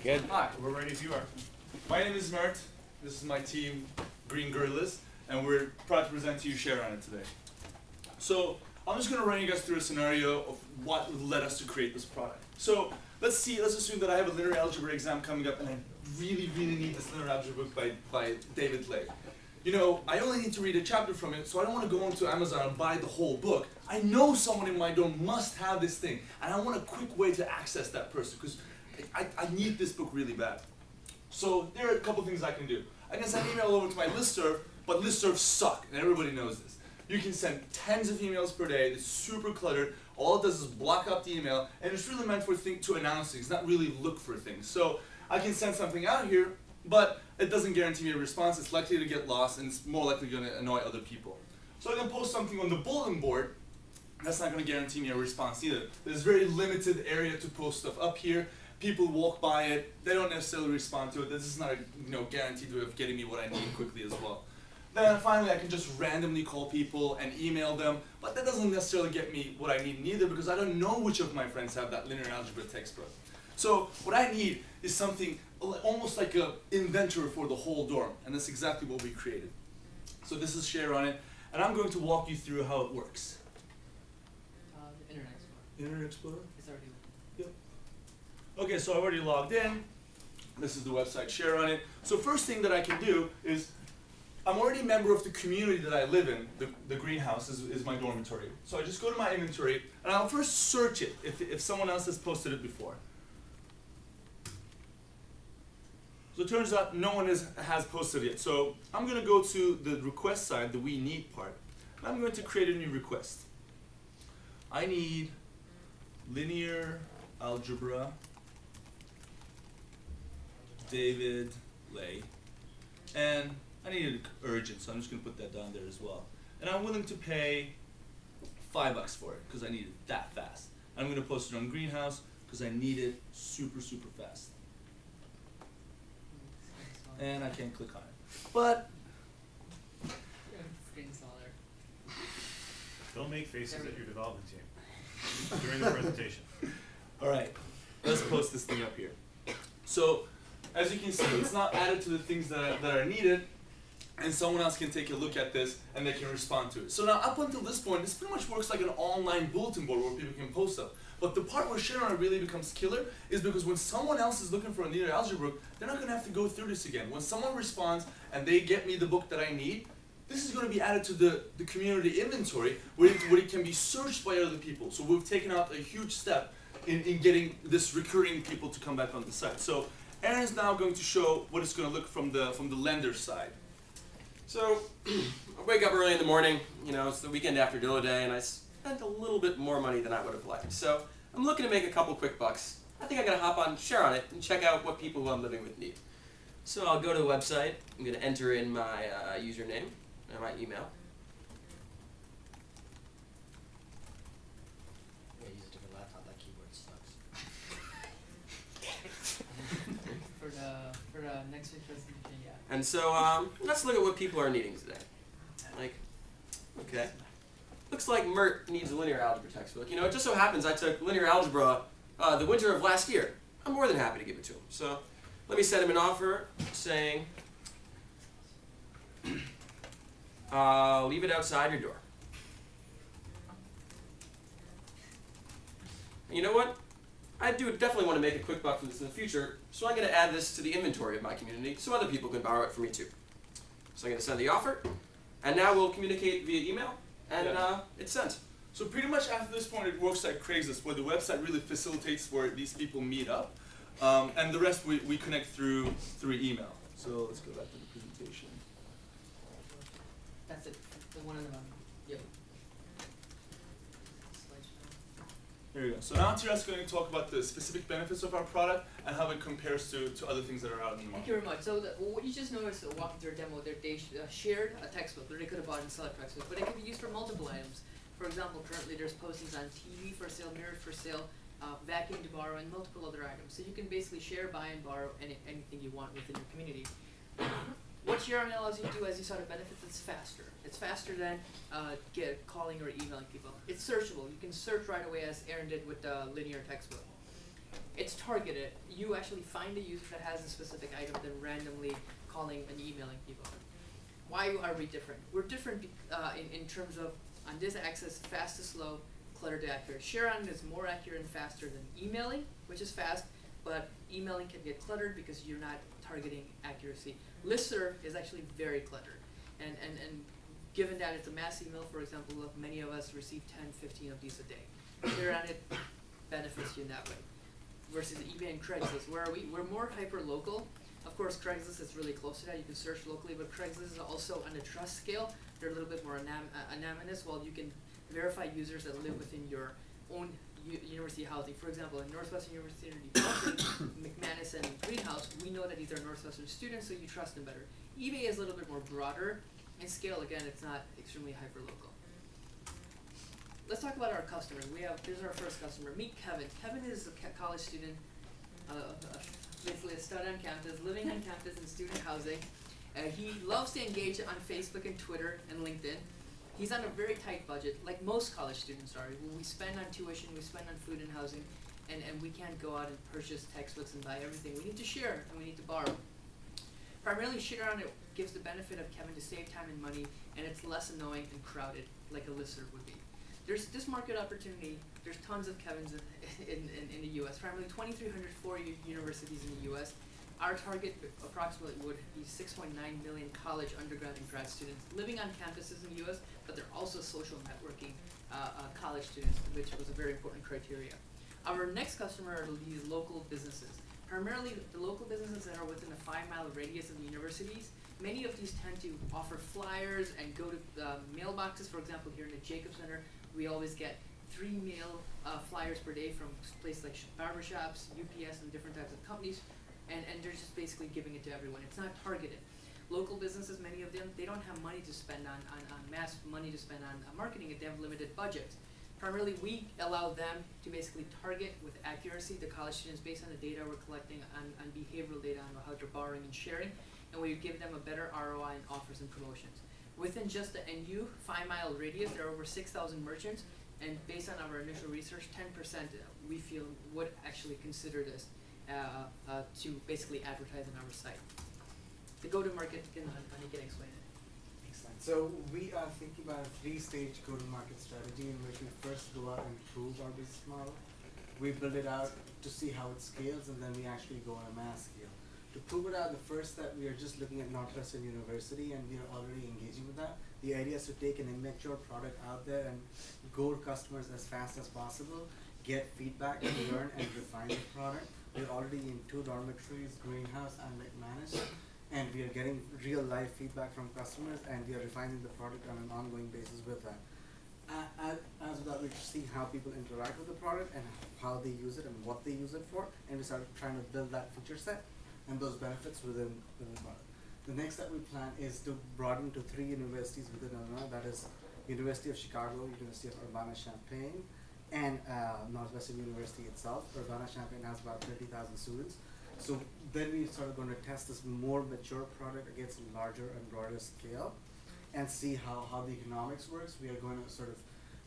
Good. Hi, we're ready if you are. My name is Mert. This is my team, Green Gorillas, and we're proud to present to you Sharon today. So I'm just going to run you guys through a scenario of what led us to create this product. So let's assume that I have a linear algebra exam coming up, and I really need this linear algebra book by David Lay. You know, I only need to read a chapter from it, so I don't want to go onto Amazon and buy the whole book. I know someone in my dorm must have this thing, and I want a quick way to access that person, because I need this book really bad. So there are a couple things I can do. I can send email over to my listserv, but listservs suck, and everybody knows this. You can send tens of emails per day, it's super cluttered, all it does is block up the email, and it's really meant for to announce things, not really look for things. So I can send something out here, but it doesn't guarantee me a response, it's likely to get lost, and it's more likely going to annoy other people. So I can post something on the bulletin board, that's not going to guarantee me a response either. There's very limited area to post stuff up here. People walk by it, they don't necessarily respond to it. This is not a guaranteed way of getting me what I need quickly as well. Then finally I can just randomly call people and email them, but that doesn't necessarily get me what I need neither, because I don't know which of my friends have that linear algebra textbook. So what I need is something almost like an inventory for the whole dorm, and that's exactly what we created. So this is Share on it, and I'm going to walk you through how it works. The Internet Explorer. Internet Explorer? It's already. Yep. Okay, so I've already logged in. This is the website Share on it. So first thing that I can do is, I'm already a member of the community that I live in. The greenhouse is my dormitory. So I just go to my inventory, and I'll first search it if someone else has posted it before. So it turns out no one has posted it. So I'm going to go to the request side, the we need part, and I'm going to create a new request. I need linear algebra, David Lay, and I need it urgent, so I'm just going to put that down there as well. And I'm willing to pay $5 for it because I need it that fast. I'm going to post it on Greenhouse because I need it super fast. And I can't click on it. But Screen installer. Don't make faces at your development team during the presentation. all right, let's post this thing up here. So as you can see, it's not added to the things that are needed, and someone else can take a look at this and they can respond to it. So now up until this point, this pretty much works like an online bulletin board where people can post stuff. But the part where Sharon really becomes killer is because when someone else is looking for a linear algebra book, they're not going to have to go through this again. When someone responds and they get me the book that I need, this is going to be added to the community inventory where it can be searched by other people. So we've taken out a huge step in getting this recurring people to come back on the site. So Aaron's now going to show what it's going to look from the lender side. So I wake up early in the morning, you know, it's the weekend after Dilla Day, and I spent a little bit more money than I would have liked. So I'm looking to make a couple quick bucks. I think I'm going to hop on Share on it and check out what people who I'm living with need. So I'll go to the website, I'm going to enter in my username and my email. I'm gonna use a different laptop, that keyboard sucks. For the next week's presentation, yeah. And so let's look at what people are needing today. Like, okay. Looks like Mert needs a linear algebra textbook. You know, it just so happens I took linear algebra the winter of last year. I'm more than happy to give it to him. So let me send him an offer saying, leave it outside your door. And you know what? I do definitely want to make a quick buck from this in the future, so I'm going to add this to the inventory of my community so other people can borrow it from me too. So I'm going to send the offer, and now we'll communicate via email, and it's sent. So pretty much after this point, it works like Craigslist, where the website really facilitates where these people meet up, and the rest we connect through email. So let's go back to the presentation. That's it. The one in the bottom. Yep. Here we go. So now Tira's going to talk about the specific benefits of our product and how it compares to other things that are out in the market. Thank you very much. So what you just noticed walking through a demo, they shared a textbook, or they could have bought and sell a textbook, but it can be used for multiple items. For example, currently there's postings on TV for sale, mirrors for sale, vacuum to borrow, and multiple other items. So you can basically share, buy, and borrow anything you want within your community. What sharing allows you to do, as you saw the benefits, it's faster. It's faster than calling or emailing people. It's searchable. You can search right away, as Aaron did with the linear textbook. It's target it. You actually find a user that has a specific item than randomly calling and emailing people. Why are we different? We're different in terms of, on this axis, fast to slow, clutter to accurate. ShareOn is more accurate and faster than emailing, which is fast, but emailing can get cluttered because you're not targeting accuracy. Listserv is actually very cluttered. And given that it's a mass email, for example, many of us receive 10, 15 of these a day. ShareOn, it benefits you in that way. Versus eBay and Craigslist, where are we? We're more hyper-local. Of course, Craigslist is really close to that. You can search locally, but Craigslist is also on the trust scale. They're a little bit more anonymous, while you can verify users that live within your own university housing. For example, in Northwestern University housing, McManus and Greenhouse, we know that these are Northwestern students, so you trust them better. eBay is a little bit more broader in scale. Again, it's not extremely hyper-local. Let's talk about our customers. Here's our first customer. Meet Kevin. Kevin is a college student, basically a stud on campus, living on campus in student housing. He loves to engage on Facebook and Twitter and LinkedIn. He's on a very tight budget, like most college students are. We spend on tuition, we spend on food and housing, and we can't go out and purchase textbooks and buy everything. We need to share and we need to borrow. Primarily, ShareOn gives the benefit of Kevin to save time and money, and it's less annoying and crowded like a listserv would be. There's this market opportunity. There's tons of Kevins in the U.S. Primarily 2,300 four-year universities in the U.S. Our target approximately would be 6.9 million college undergrad and grad students living on campuses in the U.S., but they're also social networking college students, which was a very important criteria. Our next customer are these local businesses. Primarily the local businesses that are within a 5-mile radius of the universities. Many of these tend to offer flyers and go to mailboxes. For example, here in the Jacob Center, we always get 3 mail flyers per day from places like barbershops, UPS, and different types of companies. And they're just basically giving it to everyone. It's not targeted. Local businesses, many of them, they don't have money to spend on mass money to spend on marketing if they have limited budgets. Primarily, we allow them to basically target with accuracy the college students based on the data we're collecting on behavioral data on how they're borrowing and sharing, and we give them a better ROI in offers and promotions. Within just the NU 5-mile radius, there are over 6,000 merchants, and based on our initial research, 10% we feel would actually consider this to basically advertise on our site. The go-to-market, can explain it. Excellent. So we are thinking about a 3-stage go-to-market strategy in which we first go out and prove our business model. We build it out to see how it scales, and then we actually go on a mass scale. To prove it out, the first step, we are just looking at Northwestern University, and we are already engaging with that. The idea is to take an immature product out there and go to customers as fast as possible, get feedback, and learn and refine the product. We're already in 2 dormitories, Greenhouse and McManus, and we are getting real life feedback from customers, and we are refining the product on an ongoing basis with that. As with that, we're seeing how people interact with the product and how they use it and what they use it for, and we start trying to build that feature set and those benefits within the product. The next step we plan is to broaden to 3 universities within Illinois, that is University of Chicago, University of Urbana-Champaign, and Northwestern University itself. Urbana-Champaign has about 30,000 students. So then we started going to test this more mature product against a larger and broader scale and see how the economics works. We are going to sort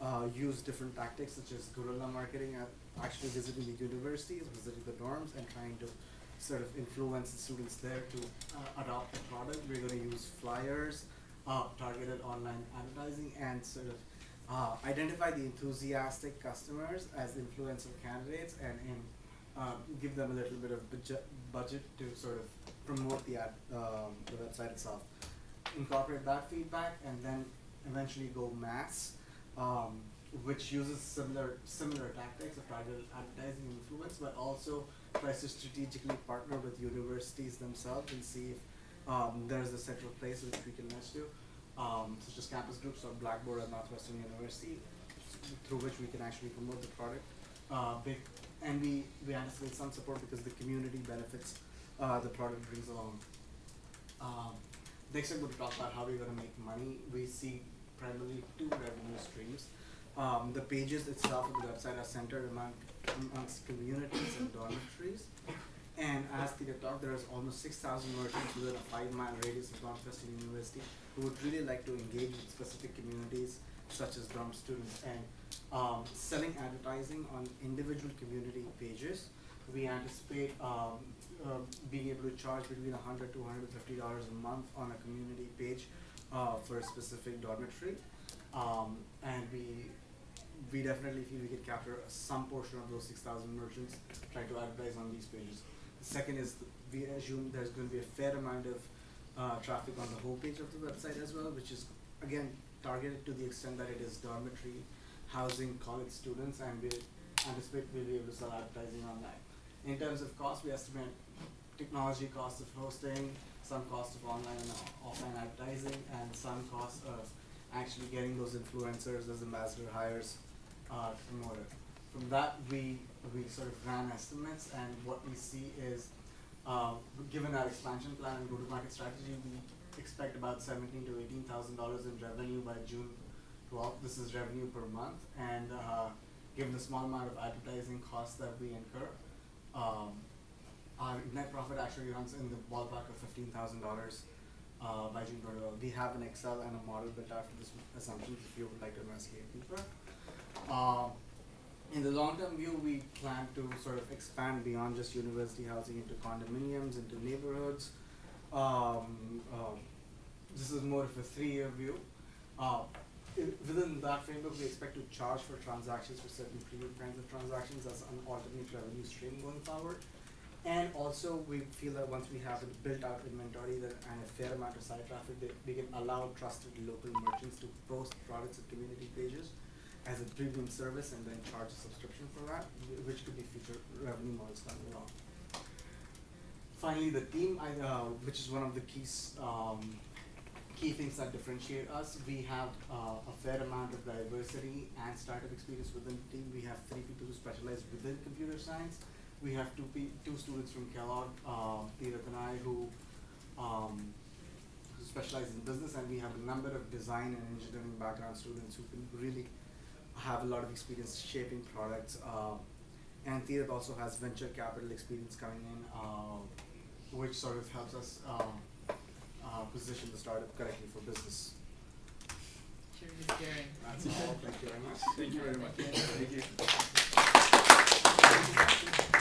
of use different tactics such as guerrilla marketing, actually visiting the universities, visiting the dorms, and trying to sort of influence the students there to adopt the product. We're going to use flyers, targeted online advertising, and sort of identify the enthusiastic customers as influencer candidates and give them a little bit of budget to sort of promote the website itself. Incorporate that feedback and then eventually go mass, which uses similar tactics of targeted advertising and influence, but also tries to strategically partner with universities themselves and see if there's a central place which we can match to, such as campus groups or Blackboard at Northwestern University, through which we can actually promote the product. And we anticipate some support because the community benefits the product brings along. Next, I'm going to talk about how we're going to make money. We see primarily 2 revenue streams. The pages itself of the website are centered amongst communities and dormitories. And as Peter talked, there is almost 6,000 merchants within a 5-mile radius of Northwestern University who would really like to engage with specific communities, such as dorm students, and selling advertising on individual community pages we anticipate being able to charge between $100 to $150 a month on a community page for a specific dormitory. And we definitely feel we could capture some portion of those 6,000 merchants trying to advertise on these pages. The second is we assume there's going to be a fair amount of traffic on the homepage of the website as well, which is again targeted to the extent that it is dormitory housing college students, and we anticipate we'll be able to sell advertising on that. In terms of cost, we estimate technology cost of hosting, some cost of online and offline advertising, and some cost of actually getting those influencers as ambassador hires to promote it. From that, we sort of ran estimates, and what we see is, given our expansion plan and go-to-market strategy, we expect about $17,000 to $18,000 in revenue by June 12th. This is revenue per month, and given the small amount of advertising costs that we incur, our net profit actually runs in the ballpark of $15,000 by June 12th. We have an Excel and a model built out for this assumption if you would like to investigate deeper. In the long-term view, we plan to sort of expand beyond just university housing into condominiums, into neighborhoods. This is more of a 3-year view. Within that framework, we expect to charge for transactions for certain premium kinds of transactions as an alternate revenue stream going forward. And also, we feel that once we have a built-out inventory and a fair amount of site traffic, we can allow trusted local merchants to post products at community pages as a premium service and then charge a subscription for that, which could be future revenue models coming along. Finally, the team, which is one of the key things that differentiate us. We have a fair amount of diversity and startup experience within the team. We have 3 people who specialize within computer science. We have two students from Kellogg, Tirth and I, who specialize in business, and we have a number of design and engineering background students who can really have a lot of experience shaping products. And Tirth also has venture capital experience coming in, which sort of helps us position the startup correctly for business. Sharing is caring. That's all. Thank you very much. Thank you very much. Thank you. Thank you.